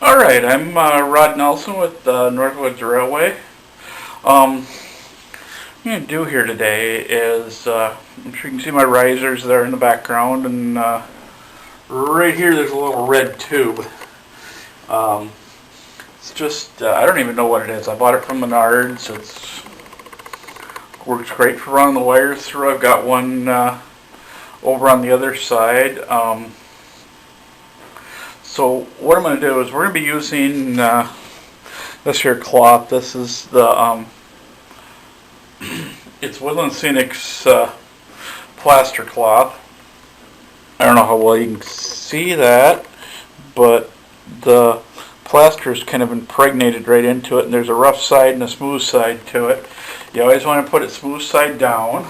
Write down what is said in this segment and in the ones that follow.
Alright, I'm Rod Nelson with Northwoods Railway. What I'm going to do here today is, I'm sure you can see my risers there in the background, and right here there's a little red tube. It's just, I don't even know what it is. I bought it from Menards. Works great for running the wires through. I've got one over on the other side. So what I'm going to do is we're going to be using this here cloth. This is the it's Northwoods Senic's plaster cloth. I don't know how well you can see that, but the plaster is kind of impregnated right into it, and there's a rough side and a smooth side to it. You always want to put it smooth side down.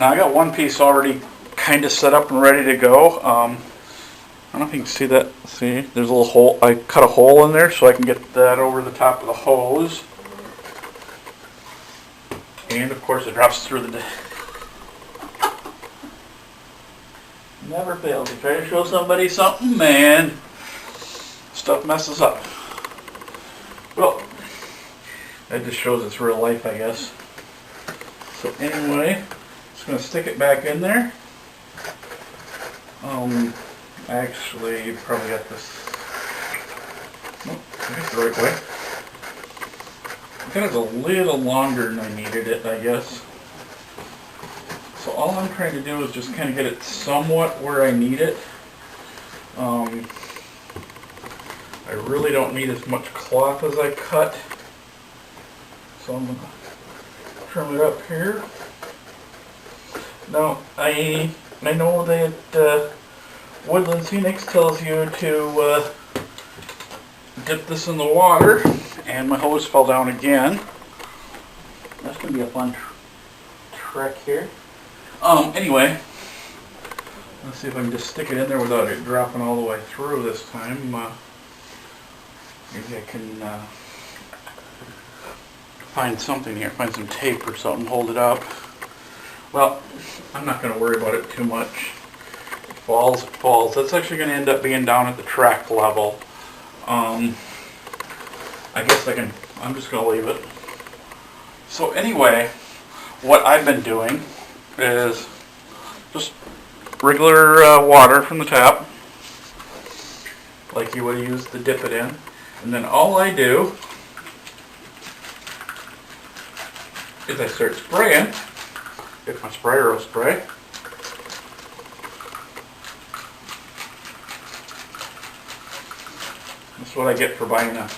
Now I got one piece already kind of set up and ready to go. I don't know if you can see that. See, there's a little hole. I cut a hole in there so I can get that over the top of the hose. And of course it drops through the... Never fails. You try to show somebody something, man, stuff messes up. Well, that just shows it's real life, I guess. So anyway, just going to stick it back in there. Actually, you probably got this. Nope, I got the right way. I got it a little longer than I needed it, I guess. So all I'm trying to do is just kind of get it somewhat where I need it. I really don't need as much cloth as I cut. So I'm going to trim it up here. Now, I know that Northwoods Senic tells you to dip this in the water, and my hose fell down again. That's going to be a fun trick here. Anyway, let's see if I can just stick it in there without it dropping all the way through this time. Maybe I can find something here, find some tape or something, hold it up. Well, I'm not going to worry about it too much. Falls, it falls. That's actually going to end up being down at the track level. I guess I'm just going to leave it. So anyway, what I've been doing is just regular water from the tap, like you would use to dip it in. And then all I do is I start spraying. Get my sprayer spray. That's what I get for buying a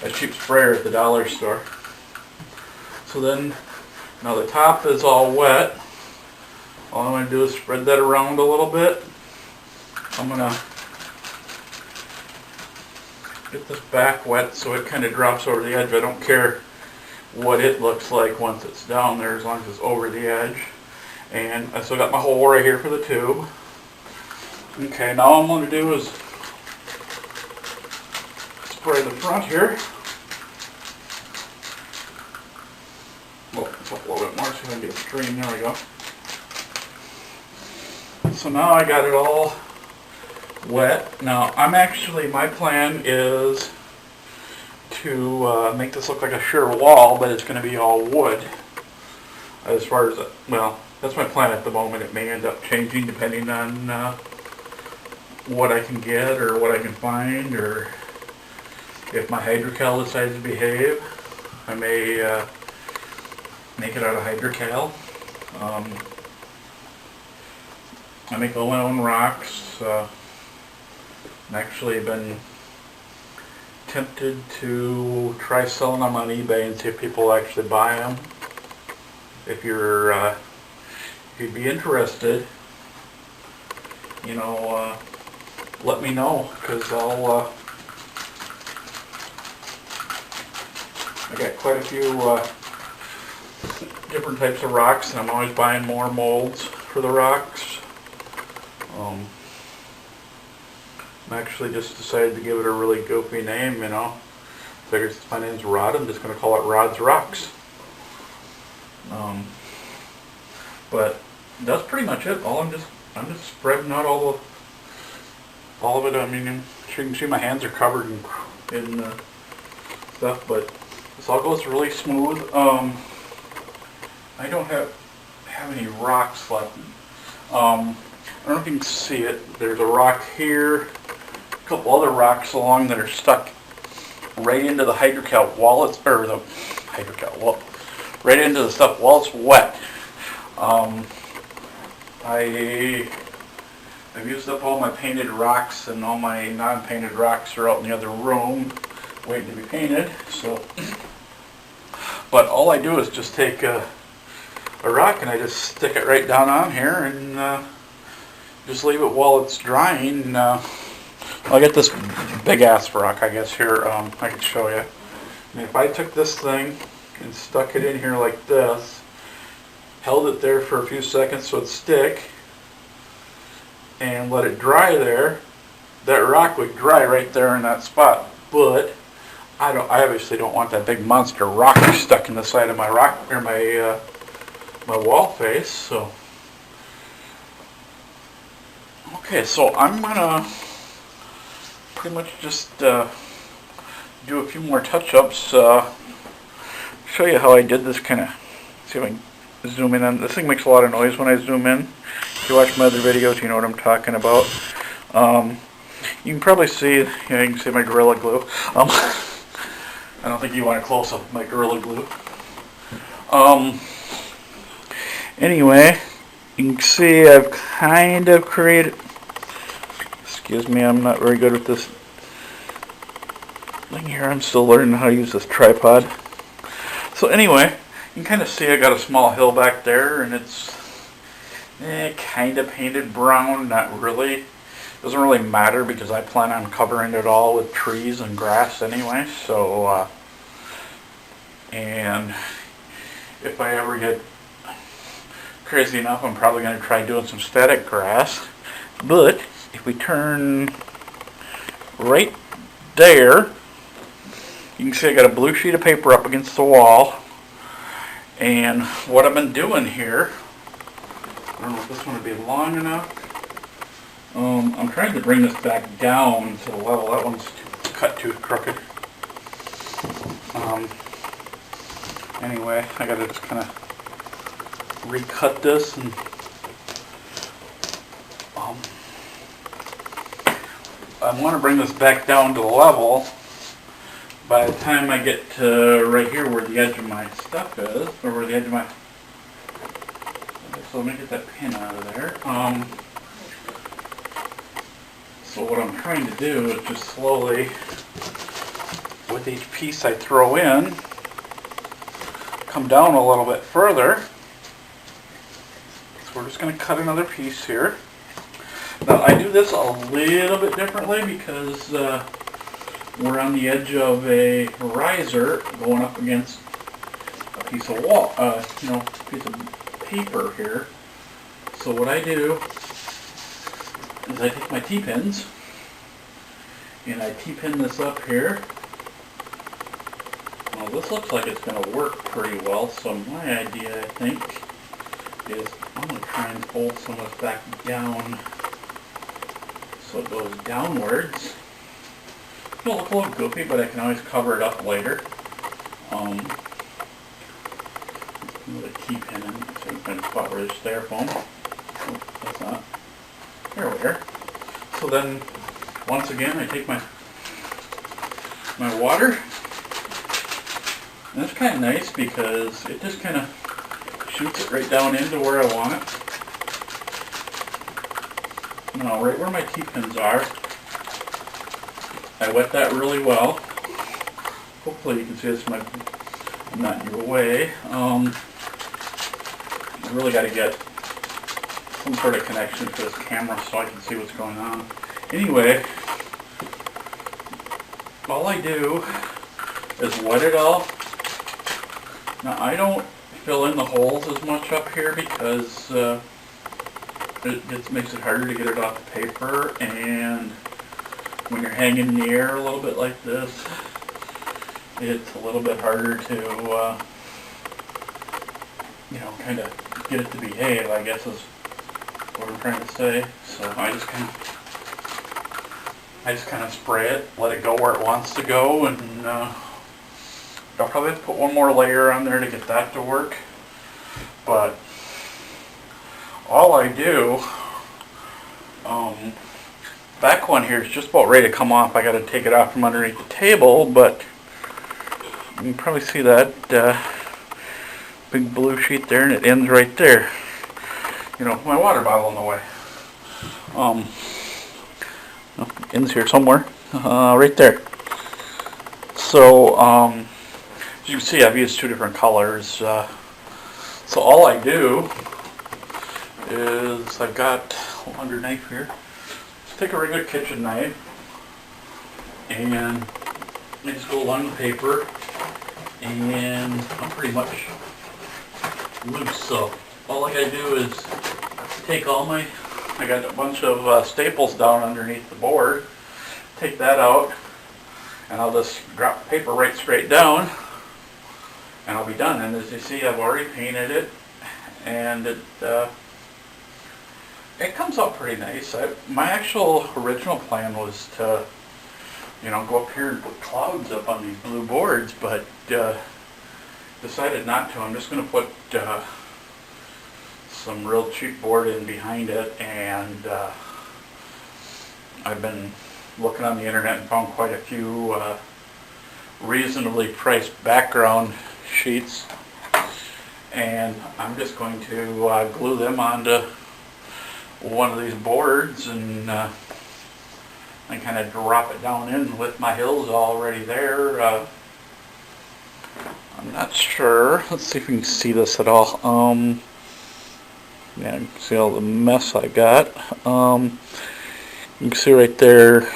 cheap sprayer at the dollar store. So then, now the top is all wet. All I'm going to do is spread that around a little bit. I'm going to get this back wet so it kind of drops over the edge. I don't care what it looks like once it's down there, as long as it's over the edge. And I still got my hole right here for the tube. Okay, now all I'm going to do is spray the front here. Oh, it's up a little bit more so I can get a stream. There we go. So now I got it all wet. Now my plan is to make this look like a sheer wall, but it's going to be all wood. As far as, well, that's my plan at the moment. It may end up changing depending on what I can get or what I can find, or if my hydrocal decides to behave. I may make it out of hydrocal. I make all my own rocks. I've actually been tempted to try selling them on eBay and see if people actually buy them. If you'd be interested, let me know, because I got quite a few different types of rocks, and I'm always buying more molds for the rocks. I actually just decided to give it a really goofy name, Figures my name's Rod, I'm just going to call it Rod's Rocks. But that's pretty much it. I'm just spreading out all of it. I mean, you can see my hands are covered in stuff, but this all goes really smooth. I don't have any rocks left. I don't know if you can see it. There's a rock here, a couple other rocks along that are stuck right into the hydrocal wall. Right into the stuff while it's wet. I've used up all my painted rocks, and all my non-painted rocks are out in the other room waiting to be painted. So, but all I do is just take a rock and I just stick it right down on here and just leave it while it's drying. I'll get this big ass rock, I guess, here. I can show you. And if I took this thing and stuck it in here like this, held it there for a few seconds so it'd stick, and let it dry there, that rock would dry right there in that spot. But I obviously don't want that big monster rock stuck in the side of my rock or my wall face. So okay, so I'm gonna pretty much just do a few more touch-ups. Show you how I did this. Kind of see if I can zoom in on this. Thing makes a lot of noise when I zoom in. If you watch my other videos, you know what I'm talking about. You can probably see, you can see my Gorilla Glue. I don't think you want a close-up of my Gorilla Glue. Anyway, you can see I've kind of created, excuse me, I'm not very good with this thing here. I'm still learning how to use this tripod. So anyway, you can kind of see I got a small hill back there, and it's kind of painted brown, not really. Doesn't really matter because I plan on covering it all with trees and grass anyway. So, and if I ever get crazy enough, I'm probably going to try doing some static grass. But if we turn right there, you can see I got a blue sheet of paper up against the wall. And what I've been doing here, I don't know if this one would be long enough. I'm trying to bring this back down to the level. That one's cut too crooked. Anyway, I gotta just kind of recut this, and I want to bring this back down to the level. By the time I get to right here where the edge of my stuff is, or where the edge of my, so let me get that pin out of there. So what I'm trying to do is just slowly, with each piece I throw in, come down a little bit further. So we're just going to cut another piece here. Now I do this a little bit differently because we're on the edge of a riser going up against a piece of wall, piece of paper here. So what I do is I take my T-pins and I T-pin this up here. Well, this looks like it's going to work pretty well, so my idea, I think, is I'm going to try and fold some of this back down so it goes downwards. It'll look a little goofy, but I can always cover it up later. With a T-pin in, so you can spot where there's styrofoam. Oh, that's not. There we are. So then, once again, I take my water. And it's kind of nice because it just kind of shoots it right down into where I want it. Now, right where my T-pins are, I wet that really well. Hopefully you can see this. I'm not in your way. I really got to get some sort of connection to this camera so I can see what's going on. Anyway, all I do is wet it all. Now I don't fill in the holes as much up here because it makes it harder to get it off the paper, and when you're hanging in the air a little bit like this, it's a little bit harder to kind of get it to behave, I guess is what I'm trying to say. So I just kind of I just kind of spray it, let it go where it wants to go, and I'll probably have to put one more layer on there to get that to work. But all I do, back one here is just about ready to come off. I got to take it off from underneath the table, but you can probably see that big blue sheet there, and it ends right there. You know, my water bottle in the way. Ends here somewhere, right there. So, as you can see, I've used two different colors. So all I do is I've got a longer knife here. Just take a regular kitchen knife and I just go along the paper, and I'm pretty much loose. So all I gotta do is take I got a bunch of staples down underneath the board. Take that out, and I'll just drop the paper right straight down, and I'll be done. And as you see, I've already painted it, and it comes out pretty nice. My actual original plan was to, go up here and put clouds up on these blue boards, but decided not to. I'm just going to put some real cheap board in behind it, and I've been looking on the internet and found quite a few reasonably priced background sheets, and I'm just going to glue them onto one of these boards and kind of drop it down in with my hills already there. I'm not sure. Let's see if we can see this at all. Yeah, you can see all the mess I got. You can see right there,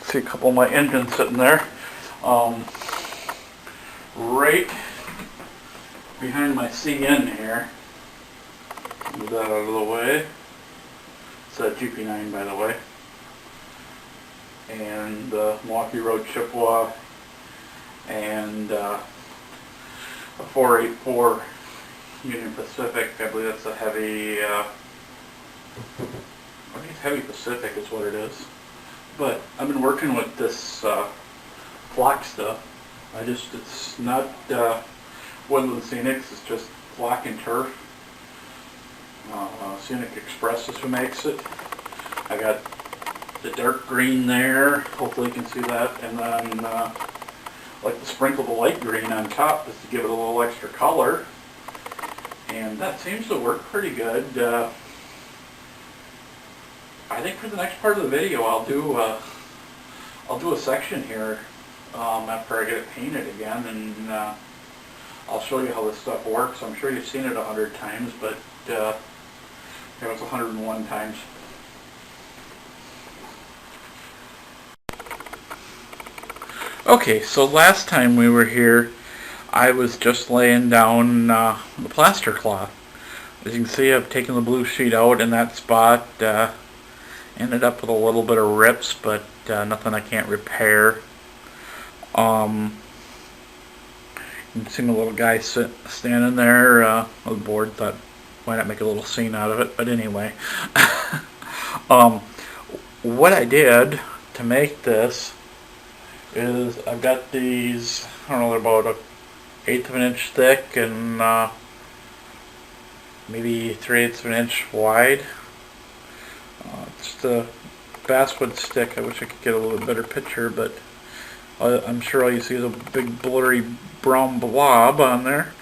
see a couple of my engines sitting there. Right behind my CN here. Move that out of the way. It's a GP9, by the way. And Milwaukee Road Chippewa, and a 484 Union Pacific. I believe that's a heavy, I think it's heavy Pacific is what it is. But I've been working with this flock stuff. It's not Woodland Senics, it's just flock and turf. Scenic Express is who makes it. I got the dark green there, hopefully you can see that, and then like to sprinkle the light green on top just to give it a little extra color, and that seems to work pretty good. I think for the next part of the video I'll do a section here after I get it painted again, and I'll show you how this stuff works. I'm sure you've seen it 100 times, but it's 101 times. Okay, so last time we were here, I was just laying down the plaster cloth. As you can see, I've taken the blue sheet out in that spot. Ended up with a little bit of rips, but nothing I can't repair. You can see my little guy standing there on the board. Thought, why not make a little scene out of it? But anyway, what I did to make this is I've got these, I don't know, they're about 1/8 of an inch thick and maybe 3/8 of an inch wide. It's the basswood stick. I wish I could get a little better picture, but I'm sure all you see is a big blurry brown blob on there.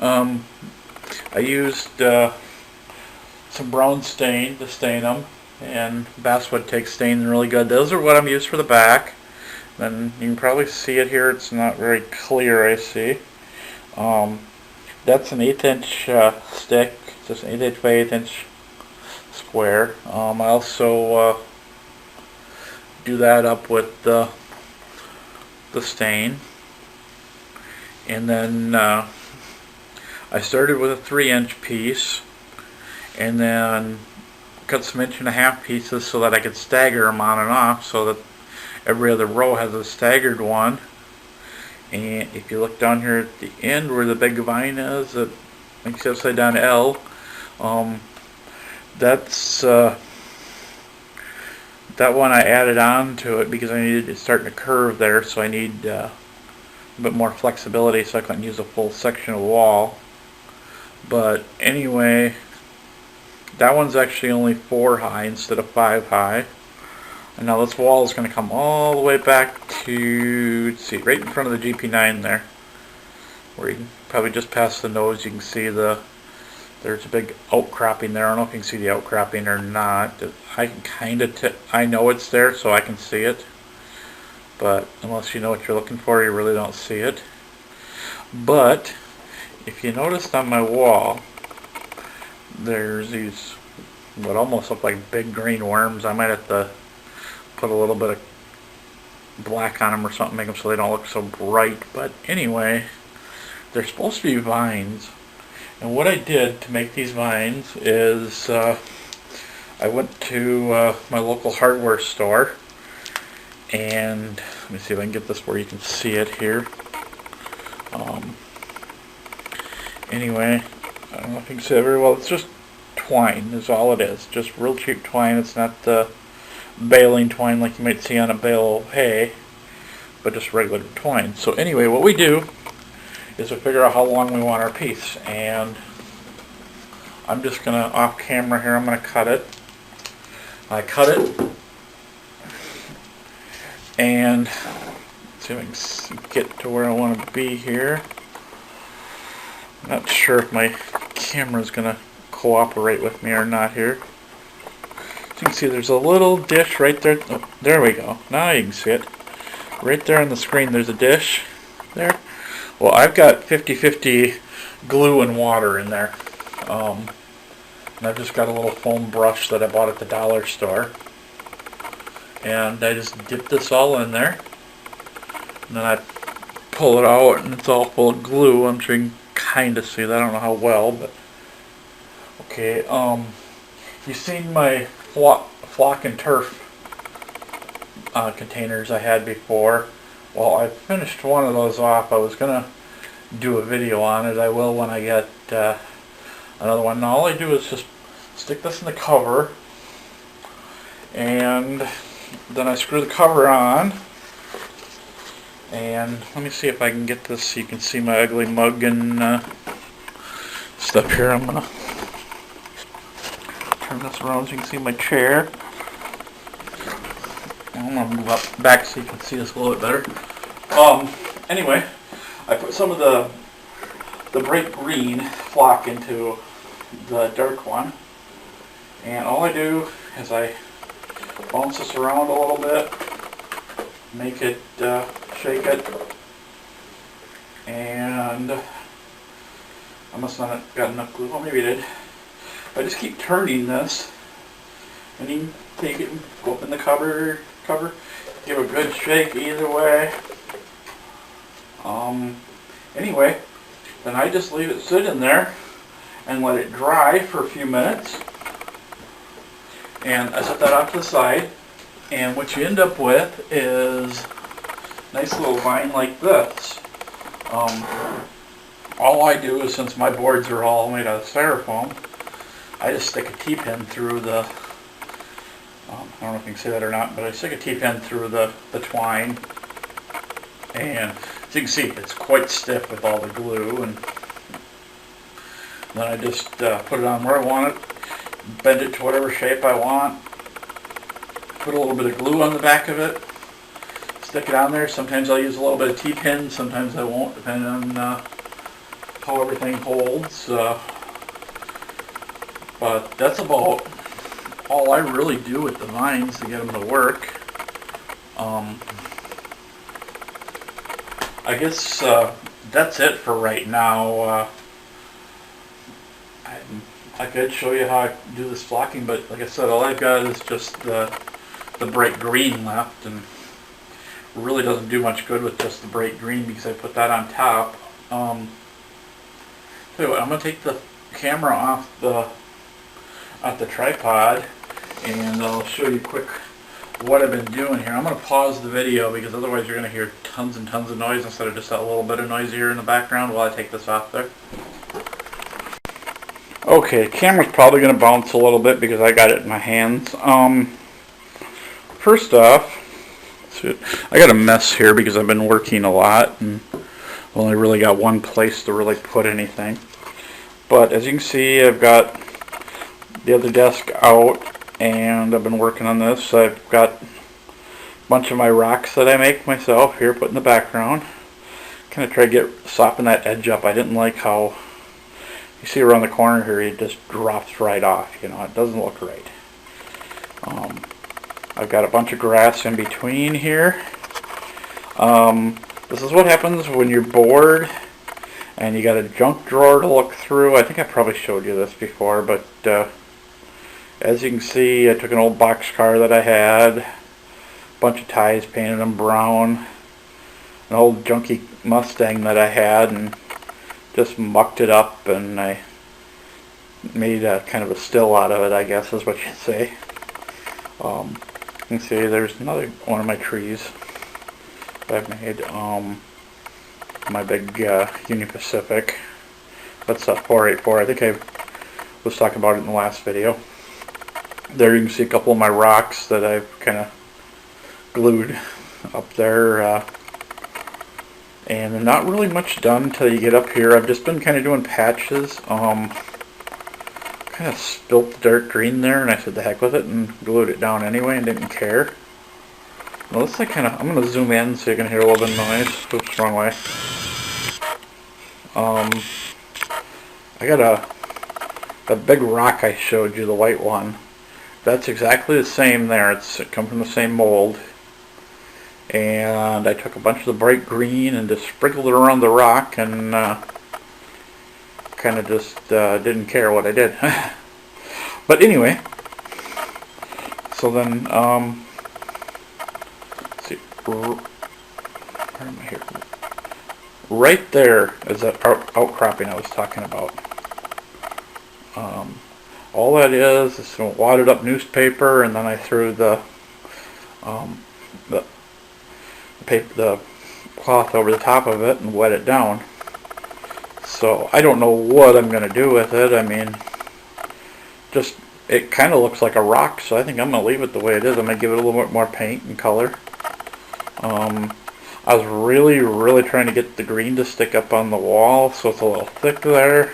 I used some brown stain to stain them, and basswood takes staining really good. Those are what I'm used for the back. Then you can probably see it here. It's not very clear, I see. That's an 1/8 inch stick, just an 1/8 inch by 1/8 inch square. I also do that up with the stain, and then I started with a 3-inch piece, and then cut some 1.5-inch pieces so that I could stagger them on and off, so that every other row has a staggered one. And if you look down here at the end where the big vine is, that makes the upside down L, that's that one I added on to it because I needed it starting to curve there, so I need a bit more flexibility so I couldn't use a full section of wall. But anyway, that one's actually only 4 high instead of 5 high. And now this wall is going to come all the way back to, let's see, right in front of the GP9 there. Where you can probably just past the nose, you can see there's a big outcropping there. I don't know if you can see the outcropping or not. I can kind of, I know it's there, so I can see it. But unless you know what you're looking for, you really don't see it. But if you noticed on my wall, there's these what almost look like big green worms. I might have to put a little bit of black on them or something, make them so they don't look so bright. But anyway, they're supposed to be vines. And what I did to make these vines is I went to my local hardware store, and let me see if I can get this where you can see it here. Anyway, I don't know if you can see it very well. It's just twine is all it is. Just real cheap twine. It's not the baling twine like you might see on a bale of hay, but just regular twine. So anyway, what we do is we figure out how long we want our piece, and I'm just gonna off camera here, I'm gonna cut it. I cut it, and let's see if I can get to where I want to be here. I'm not sure if my camera's gonna cooperate with me or not here. As you can see, there's a little dish right there. Oh, there we go. Now you can see it. Right there on the screen, there's a dish there. Well, I've got 50-50 glue and water in there. And I've just got a little foam brush that I bought at the dollar store. And I just dip this all in there. And then I pull it out and it's all full of glue. I'm sure you can kind of see that. I don't know how well, but okay. You've seen my flock and turf containers I had before. Well, I finished one of those off. I was gonna do a video on it. I will when I get another one. Now all I do is just stick this in the cover, and then I screw the cover on. And let me see if I can get this so you can see my ugly mug and stuff here. I'm gonna turn this around so you can see my chair. I'm gonna move up back so you can see this a little bit better. Anyway, I put some of the bright green flock into the dark one, and all I do is I bounce this around a little bit, make it shake it, and I must not have got enough glue. Well, maybe I did. I just keep turning this, and you can take it and go up in the cover, give a good shake either way. Anyway, then I just leave it sit in there and let it dry for a few minutes, and I set that off to the side. And what you end up with is a nice little vine like this. All I do is, since my boards are all made out of styrofoam, I just stick a T-pin through the, I don't know if you can see that or not, but I stick a T-pin through the twine, and as you can see, it's quite stiff with all the glue, and then I just put it on where I want it, bend it to whatever shape I want, put a little bit of glue on the back of it, stick it on there. Sometimes I'll use a little bit of T-pin, sometimes I won't, depending on how everything holds. But that's about all I really do with the vines to get them to work. I guess that's it for right now. I could show you how I do this flocking, but like I said, all I've got is just the bright green left, and really doesn't do much good with just the bright green because I put that on top. Tell you what, I'm going to take the camera off the tripod, and I'll show you quick what I've been doing here. I'm going to pause the video because otherwise you're going to hear tons and tons of noise instead of just that little bit of noise here in the background while I take this off there. Okay, the camera's probably going to bounce a little bit because I got it in my hands. first off, I got a mess here because I've been working a lot and only really got one place to really put anything. But as you can see, I've got the other desk out and I've been working on this. I've got a bunch of my rocks that I make myself here put in the background. Kind of try to soften that edge up. I didn't like how you see around the corner here it just drops right off. You know, it doesn't look right. I've got a bunch of grass in between here. This is what happens when you're bored and you got a junk drawer to look through. I think I probably showed you this before, but as you can see, I took an old boxcar that I had, a bunch of ties, painted them brown, an old junky Mustang that I had, and just mucked it up, and I made a kind of a still out of it, I guess is what you'd say. You can see there's another one of my trees that I've made. My big Union Pacific. That's a 484. I think I was talking about it in the last video. There you can see a couple of my rocks that I've kind of glued up there. And not really much done until you get up here. I've just been kind of doing patches. Kind of spilt the dark green there, and I said the heck with it and glued it down anyway and didn't care. Well, this is I'm going to zoom in so you can hear a little bit of noise. Oops, wrong way. I got a big rock I showed you, the white one. That's exactly the same there. It comes from the same mold. And I took a bunch of the bright green and just sprinkled it around the rock and kind of just didn't care what I did. But anyway, so then, let's see, where am I here? Right there is that outcropping I was talking about. All that is some wadded up newspaper, and then I threw the cloth over the top of it and wet it down. So I don't know what I'm going to do with it. I mean, just it kind of looks like a rock, so I think I'm going to leave it the way it is. I'm going to give it a little bit more paint and color. I was really trying to get the green to stick up on the wall, so it's a little thick there.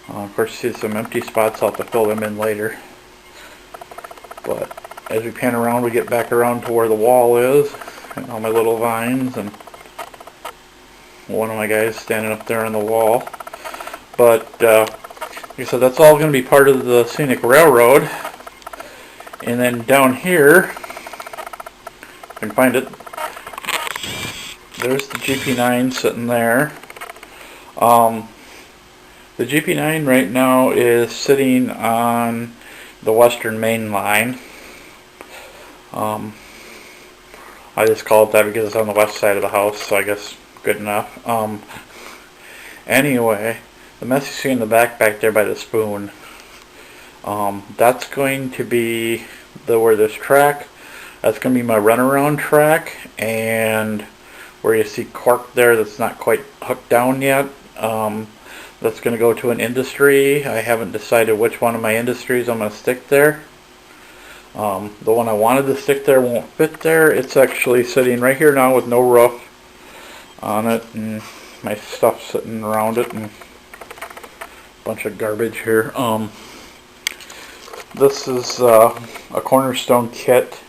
Of course, you see some empty spots. I'll have to fill them in later. But as we pan around, we get back around to where the wall is, and all my little vines, and one of my guys standing up there on the wall. But like I said, that's all going to be part of the Scenic Railroad. And then down here, if I can find it, there's the GP9 sitting there. The GP9 right now is sitting on the Western Main Line. I just call it that because it's on the west side of the house, so I guess good enough. Anyway, the mess you see in the back there by the spoon, that's going to be where this track, that's going to be my runaround track, and where you see cork there that's not quite hooked down yet, that's going to go to an industry. I haven't decided which one of my industries I'm going to stick there. The one I wanted to stick there won't fit there. It's actually sitting right here now with no roof on it, and my stuff sitting around it, and a bunch of garbage here. This is a Cornerstone kit.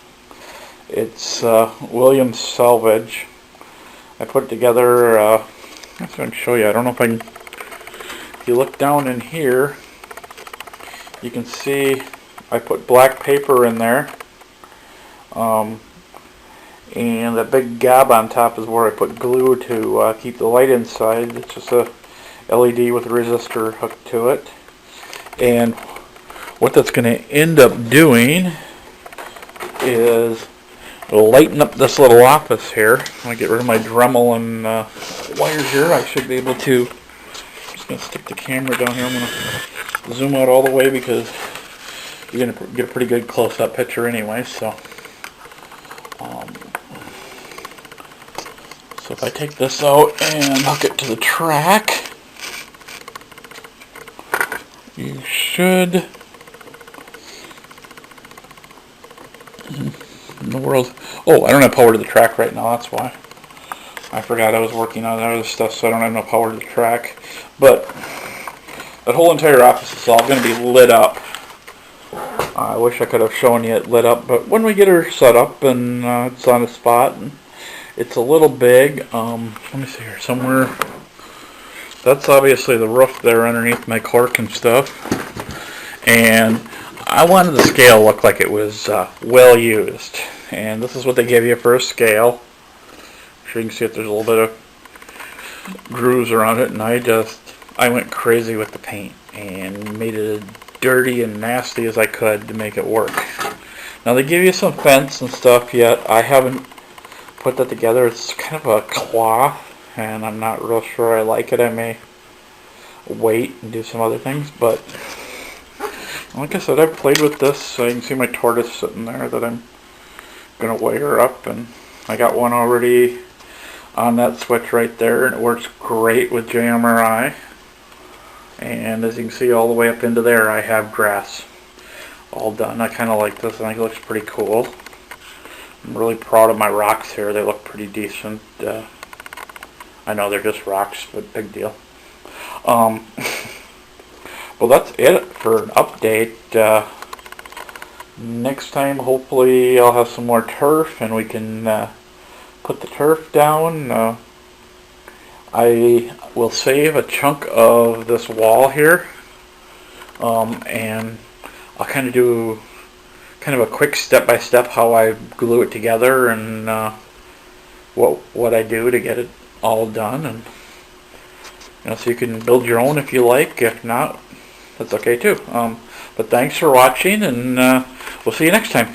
It's Williams Salvage. I put it together. I'm going to show you. I don't know if I can. If you look down in here, you can see I put black paper in there. And that big gob on top is where I put glue to keep the light inside. It's just a LED with a resistor hooked to it. And what that's going to end up doing is lighten up this little office here. I'm going to get rid of my Dremel and wires here. I should be able to. I'm just going to stick the camera down here. I'm going to zoom out all the way because you're going to get a pretty good close-up picture anyway. So if I take this out and hook it to the track, you should in the world? Oh, I don't have power to the track right now, that's why. I forgot I was working on other stuff, so I don't have no power to the track. But that whole entire office is all going to be lit up. I wish I could have shown you it lit up, but when we get her set up and it's on a spot, and it's a little big. Let me see here, somewhere. That's obviously the roof there underneath my cork and stuff. And I wanted the scale to look like it was well used. And this is what they give you for a scale. Sure you can see if there's a little bit of grooves around it, and I went crazy with the paint and made it as dirty and nasty as I could to make it work. Now they give you some fence and stuff yet. I haven't put that together. It's kind of a cloth, and I'm not real sure I like it. I may wait and do some other things, but like I said, I've played with this, so you can see my tortoise sitting there that I'm going to wire up, and I got one already on that switch right there, and it works great with JMRI. And as you can see all the way up into there, I have grass all done. I kind of like this. I think it looks pretty cool. I'm really proud of my rocks here. They look pretty decent. I know they're just rocks, but big deal. Well, that's it for an update. Next time, hopefully, I'll have some more turf, and we can put the turf down. I will save a chunk of this wall here, and I'll kind of do a quick step-by-step how I glue it together, and what I do to get it all done, and so you can build your own if you like. If not, that's okay too. But thanks for watching, and we'll see you next time.